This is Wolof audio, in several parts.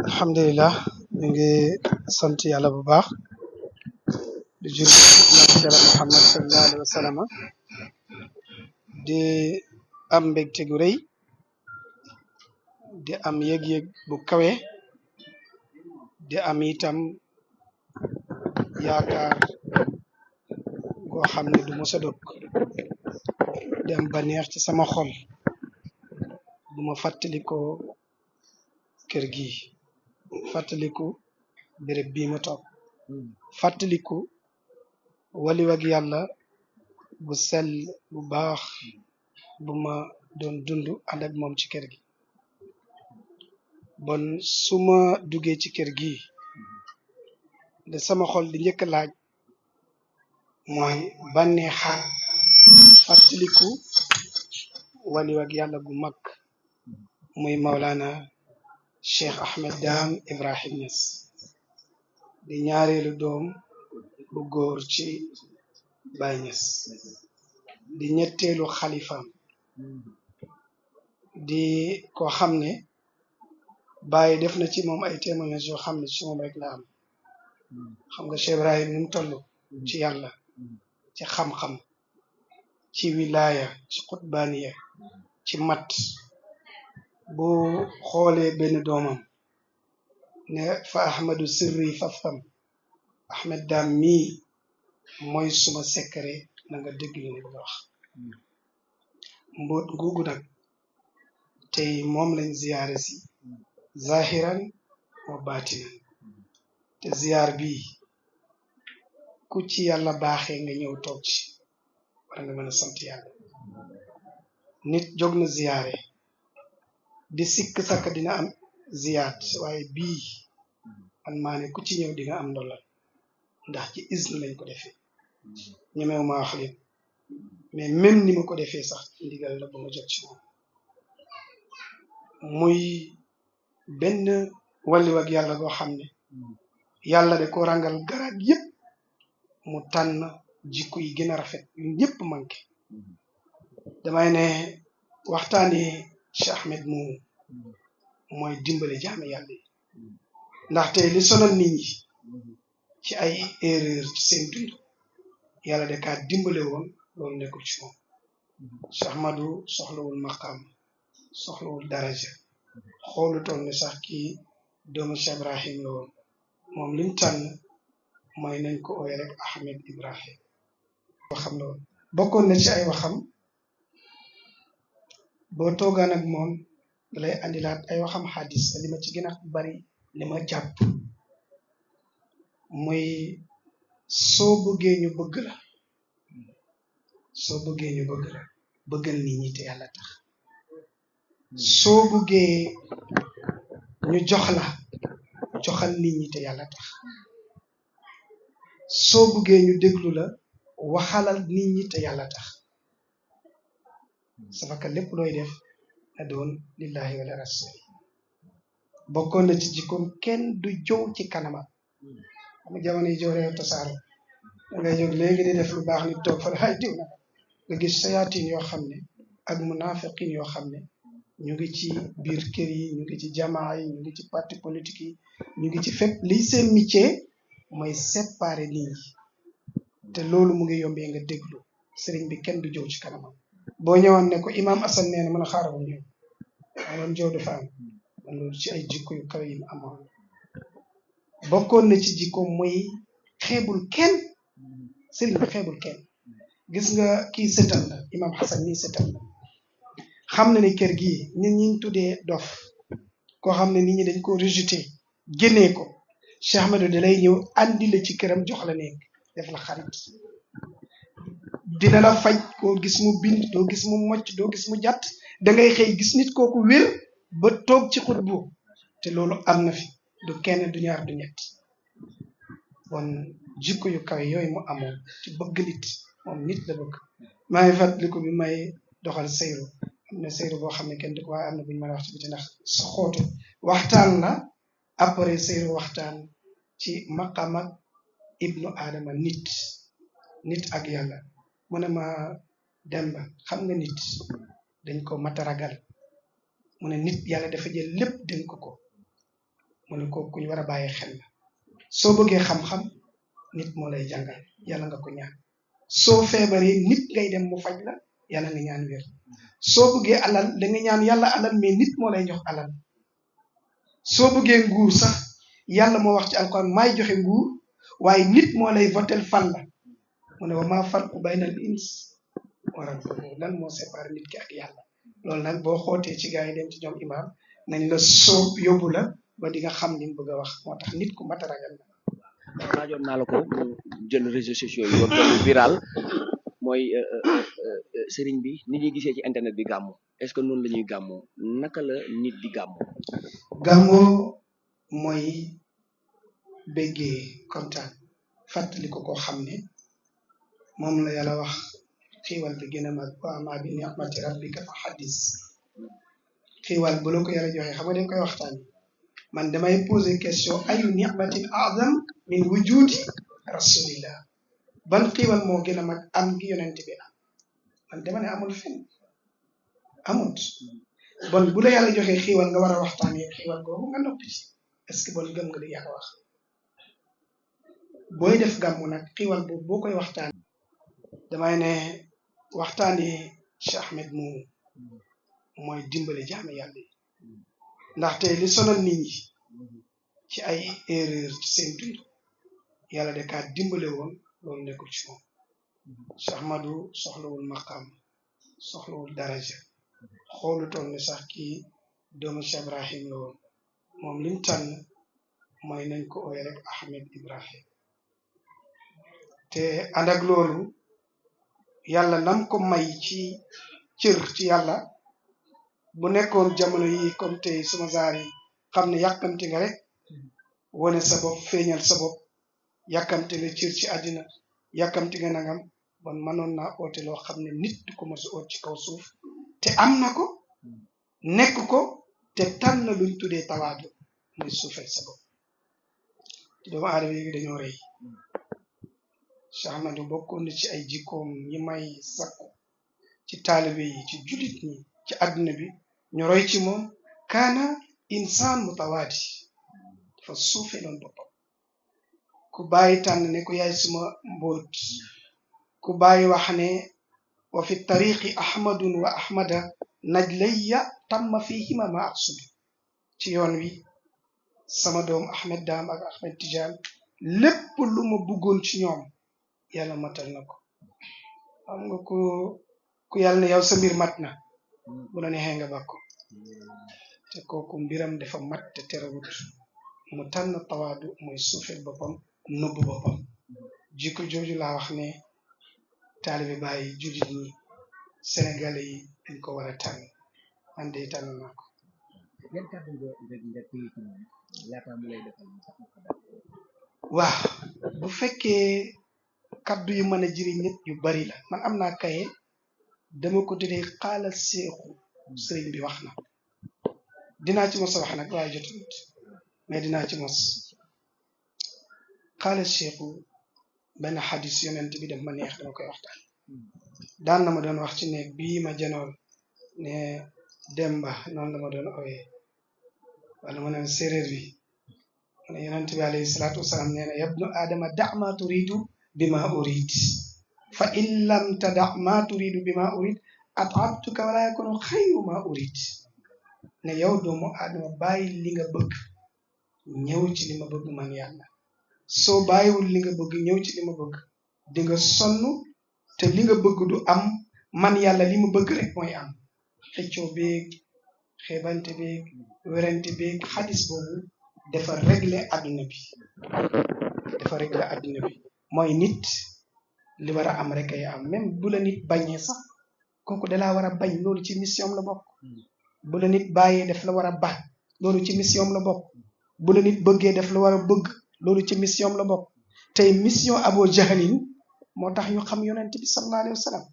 alhamdulillah ñu ngi sant yàlla bu baax di jul yàlla Muhammad sallallahu alayhi wa sallam di am mbégte gu rëy di am yëg-yëg bu kawe di am itam yaakaar goo xam ne du mos a dog di am baneex ci sama xol bu ma fàttalikoo kër gi fàttaliku béréb bii ma toog fàttaliku waliwag yàlla bu sell bu baax bu ma doon dund ànd ak moom ci kër gi bon su ma duggee ci kër gi de sama xol di njëkk laaj mooy bànneexa fàttaliku waliwag yàlla gu mag muy Maulana Cheikh Ahmed Dame Ibrahim Niass di ñaareelu doom bu góor ci Baye Niass di ñetteelu xalifaam di ko xam ne Baye def na ci moom ay témoignages yoo xam ne ci moom rek la am xam nga Cheikh Ibrahim ni mu toll ci yàlla ci xam-xam ci wilaya ci xutbaaniya ci mat bu xoolee benn doomam ne fa ahmadu sirri fafam Ahmed Dame mii mooy suma secret na nga dégg li ne bëgg a wax mboot nguugu nag tey moom lañ ziyaare si zahiran wa batinan te ziyaar bii ku ci yàlla baaxee nga ñëw toog ci war nga mën a sant yàlla nit jóg na ziyaare di sikk sakk dina am ziyaat waaye bii man maa ne ku ci ñëw di nga am ndollal ndax ci izn lañ ko defee ñemew maa wax leen mais même ni ma ko defee sax ndigal la ba ma jot ci moom muy benn wàlliwag yàlla goo xam ne yàlla de ko rangal garaat yépp mu tànn jikko yi gën a rafet yu ñëpp manqué damay ne waxtaani Cheikh Ahmed moomu mooy dimbale jaame yàlla yi ndaxte li sonal nit ñi ci ay erreur ci seen dund yàlla de kaa dimbale woon loolu nekkul ci moom Cheikh Ahmadou soxlawul maqaam soxlawul daraja xoolutoon ne sax kii doomu Cheikh Ibrahim la woon moom lim tànn mooy nañ ko ooye rek Ahmed Ibrahim waxam la woon bokkoon na ci ay waxam boo toogaan ak moom dalay andilaat ay waxam xadis li ma ci gën a bari li ma jàpp muy soo bëggee ñu bëgg la soo bëggee ñu bëgg la bëggal nit ñi te yàlla tax soo bëggee ñu jox la joxal nit ñi te yàlla tax soo bëggee ñu déglu la waxalal nit ñi te yàlla tax safaka lépp looy def na doon lillahi wala rasuli bokkoon na ci jikkoom kenn du jow ci kanama xam nga jamono yi jooree tasaaro da ngay jóg léegi di def lu baax nit toog fa hay diw na nga gis sayaatin yoo xam ne ak munafiqin yoo xam ne ñu ngi ci biir kër yi ñu ngi ci jamaa yi ñu ngi ci parti politique yi ñu ngi ci fépp liy seen métier mooy séparer nit ñi te loolu mu ngi yombee nga déglu sëriñ bi kenn du jow ci kanamam boo ñëwoon ne ko imam Assane nee na mën a xaaral ñëw loolu jow dafa am man loolu ci ay jikko yu kaw yi mu amoon bokkoon na ci jikko muy xeebul kenn sëriñ bi xeebul kenn gis nga kii sëtal la imam Hassan nii sëtal la xam na ne kër gii ñun ñi tuddee dof koo xam ne nit ñi dañ ko rejeté génnee ko Cheikh Ahmadou da lay ñëw andi la ci këram jox la nekk def la xarit dina la faj koo gis mu bind doo gis mu mocc doo gis mu jàtt da ngay xëy gis nit kooku wér ba toog ci xut bu te loolu am na fi du kenn du ñaar du ñett bon jikko yu kawe yooyu mu amoon ci bëgg nit moom nit la bëgg maa ngi fàttaliku bi may doxal seyru am na seyru boo xam ne kenn du ko waaye am na bu ñu mën a wax ci biti ndax sa xootu waxtaan la après seyru waxtaan ci maqam ak ibnu aadama nit ak yàlla mu ne ma Demba xam nga nit dañ ko mat a ragal mu ne nit yàlla dafa jël lépp dénk ko mu ne ko kuñ war a bàyyi xel la soo bëggee xam-xam nit moo lay jàngal yàlla nga ko ñaan soo feebaree nit ngay dem mu faj la yàlla nga ñaan wér soo bëggee alal da nga ñaan yàlla alal mais nit moo lay jox alal soo bëggee nguur sax yàlla moo wax ci alquran maay joxe nguur waaye nit moo lay votel fal la mu ne wa maa farqu baynal ins wa rabbihi lan moo séparé nit ki ak yàlla loolu nag boo xootee ci gars yi dem ci ñoom imaam nañ la soob yóbbu la ba di nga xam li mu bëgg a wax moo tax nit ku mat a ragal la. laajoon naa la ko mu jël réseaux sociaux yi ba viral mooy sëriñ bi ni ñuy gisee ci internet bi gàmmu est-ce que noonu la ñuy gàmmoo naka la nit di gàmmoo. gàmmoo mooy béggee kontaan fàttali ko koo xam ne moom la yàlla wax xiiwal bi gën a mag wa ammaa bi ni'mati rabbika fa haddis xiiwal bu la ko yàlla joxe xam nga dañ koy waxtaan man damay poser question ayu ni'matin a'zam min wujudi rasulillah ban xiiwal moo gën a mag am gi yonent bi am man dama ne amul fenn amut bon bu la yàlla joxe xiiwal nga war a waxtaanee xiiwal googu nga noppi ci est-ce que bon gëm nga li yàlla wax booy def gàmmu nag xiiwal boobu boo koy waxtaan damay ne waxtaanee Cheikh Ahmed mooy dimbale jaame yàlla yi ndaxte li sonal nit ñi ci ay erreur ci seen dund yàlla de kaa dimbale woon loolu nekkul ci moom Cheikh Ahmadou soxlawul maqaam soxlawul daraja xoolutoon ne sax kii doomu Cheikh Ibrahim la woon moom lim tànn mooy nañ ko ooye rek Ahmed Ibrahim te ànd ak loolu yàlla nam ko may ci cër ci yàlla bu nekkoon jamono yi comme tey suma zaar yi xam ne yàkkamti nga rek wane sa bopp feeñal sa bopp yàkkamti nga cër ci àddina yàkkamti nga nangam bon mënoon naa oote loo xam ne nit du ko mos a oot ci kaw suuf te am na ko nekk ko te tànn na luñ tuddee tawaadu muy suufeel sa bopp doomu aadama yi dañoo rëy Cheikh Ahmadou bokkoon na ci ay jikkoom yi may sakku ci taalibe yi ci julit ñi ci àdduna bi ñu roy ci moom kaana insaan mutawaadi dafa suufee loon boppam ku bàyyi tànn ne ku yaay suma mbóot ku bàyyi wax ne wa fi tariqi ahmadun wa ahmada najlayya tamma fihima ma aqsudu ci yoon wi sama doom Ahmed Daam ak Ahmed Tijaan lépp lu ma bëggoon ci ñoom yàlla matal na ko xam nga ku yàlla ne yow sa mbir mat na bu la neexee nga bàkko te kooku mbiram dafa mat te terewut mu tànn tawaadu mooy suufeel boppam nëbbu boppam jikko jooju laa wax ne taalibe Baay jullit ñi sénégalais yi dañ ko war a tànn man de tànn naa ko waaw bu fekkee kaddu yu mën a jëriñ nit yu bari la man am naa kaye dama ko tuddee xaala seexu sëriñ bi wax na dinaa ci mos a wax nag waaye jotut mais dinaa ci mos xaala seexu benn xadis yonent bi def ma neex dama koy waxtaan daan na ma doon wax ci néeg bii ma janoon ne Demba noonu la ma doon ooyee wala ma ne séeréer bi ma ne yonent bi alayhi salaatu wasalaam nee na yabnu aadama da ma turidu bima urid fa in lam tada ma turidu bima urid at'abtuka wala yakunu xayru ma urid ne yow doomu aadama bàyyi li nga bëgg ñëw ci li ma bëgg man yàlla soo bàyyiwul li nga bëgg ñëw ci li ma bëgg di nga sonn te li nga bëgg du am man yàlla li ma bëgg rek mooy am xëccoo beeg xeebante beeg werante beeg xadis boobu dafa régler adduna bi mooy nit li war a am rek ay am même bu la nit bañee sax kooku dalaa war a bañ loolu ci mission la bokk bu la nit bàyyee def la war a ba loolu ci mission la bokk bu la nit bëggee def la war a bëgg loolu ci mission la bokk tey mission Abu Jahlin moo tax ñu xam yonent bi sallallahu alayhi wa sallam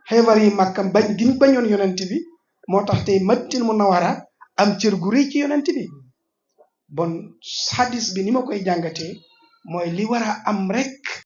xeebar yi màkkam bañ giñ bañoon yonent bi moo tax tey Madinatul Munawwara am cër gu rëy ci yonent bi bon hadis bi ni ma koy jàngatee mooy li war a am rek